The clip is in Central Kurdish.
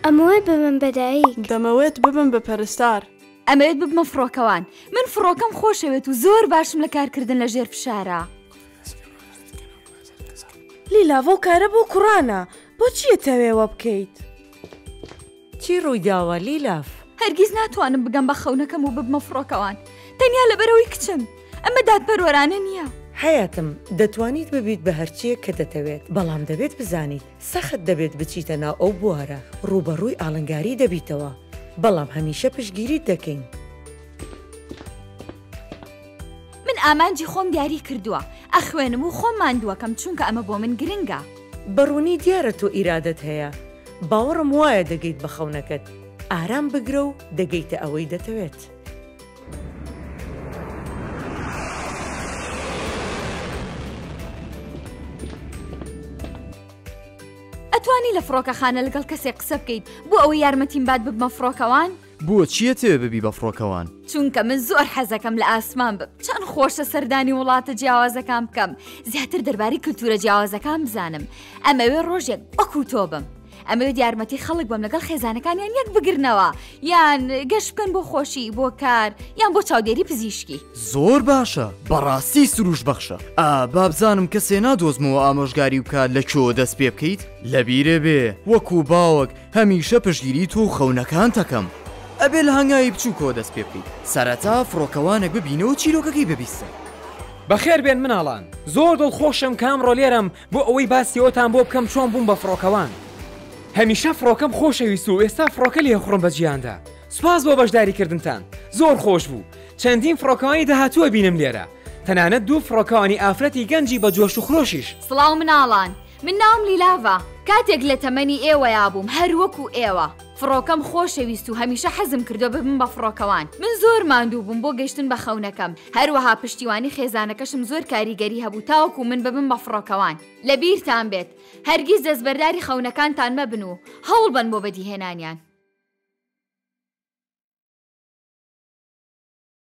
ئەمەوەی ببن بەدایک. دەمەوێت ببن بە پەرستار. ئەمەوێت ببمە فڕۆکەوان. من فڕۆکەم خۆشەوێت و زۆر باشم لە کارکردن لە ژێر فشارە. لیلا بۆ کارە بۆ کوڕانە، بۆچیە تەوێوە بکەیت؟ چی ڕووی داوە لیلاف؟ هەرگیز ناتوانم بگەم بە خەونەکەم و ببمە فڕۆکەوان. تەنیا لەبەرەوەی کچم. ئەمە دادپەروەرانە نییە. حیاتم دەتوانیت ببیت بە هەرچیەک کە دەتەوێت، بەڵام دەبێت بزانیت سەخت دەبێت بچیتە ناو ئەو بوارە، ڕوبەڕووی ئاڵنگاری دەبیتەوە، بەڵام هەمیشە پشگیریت دەکەین. من ئامانجی خۆم دیاری کردووە، ئەخوێنم و خۆم ماندووەکەم چونکە ئەمە بۆ من گرنگە. بەڕوونی دیارە تۆ ئیرادت هەیە، باوەڕم وایە دەگەیت بە خەونەکەت، ئارام بگرە و دەگەیتە ئەوەی دەتەوێت. ئەتوانی لە فڕۆکەخانە لەگەڵ کەسێک قسە بکەیت بۆ ئەوەی یارمەتیم بات ببمە فڕۆکەوان؟ بۆ چیە تێ ببی بە فڕۆکەوان؟ چونکە من زۆر حەزەکەم لە ئاسمان بم، چەند خۆشە سەردانی وڵاتە جیاوازەکان بکەم، زیاتر دەربارەی کلتورە جیاوازەکان بزانم. ئەمەوێ ڕۆژێک وەکو تۆ بم. ئەمەوێت یارمەتی خەڵک بم لەگەڵ خێزانەکانیان یەک بگرنەوە، یان گەشت بکەن بۆ خۆشی، بۆ کار، یان بۆ چاودێری پزیشکی. زۆر باشە، بەڕاستی سروش بەخشە. بابزانم کەسێ نادۆزمەوە ئامۆژگاری بکات لە کۆ دەست پێ بکەیت؟ لەبیرە بێ وەکو باوەک هەمیشە پشگیری تۆ و خەونەکان تەکەم. ئەبێ لە هەنگاوی بچوو کۆ دەست پێ بکەیت، سەرەتا فڕۆکەوانێک ببینەوە چیرۆکەکەی ببیستە. بەخێر بێن مناڵان، زۆر دڵخۆشم کامڕۆ لێرم بۆ ئەوەی باسیەوەتان بۆ بکەم چۆن بووم بە فڕۆکەوان. هەمیشە فڕۆکەم خۆشەویست و ئێستا فڕۆکە لێ خوڕم بە جیهاندا. سوپاس بۆ بەشداریکردنتان، زۆر خۆش بوو. چەندین فڕۆکەوانی داهاتووە بینم لێرە، تەنانەت دوو فڕۆکەوانی ئافرەتی گەنجی بە جۆش و خرۆشیش. سڵاو مناڵان، من ناوم لیلاڤە، کاتێک لە تەمەنی ئێوە یابووم هەر وەکو ئێوە. فڕۆکەم خۆشەویست و هەمیشە حەزم کردو ببم بە فڕۆکەوان. من زۆر ماندوو بووم بۆ گەشتن بە خەونەکەم، هەروەها پشتیوانی خێزانەکەشم زۆر کاریگەری هەبوو تاوەکو من ببم بە فڕۆکەوان. لەبیرتان بێت هەرگیز دەستبەرداری خەونەکانتان مەبن و هەوڵ بن بۆ بەدیهێنانیان.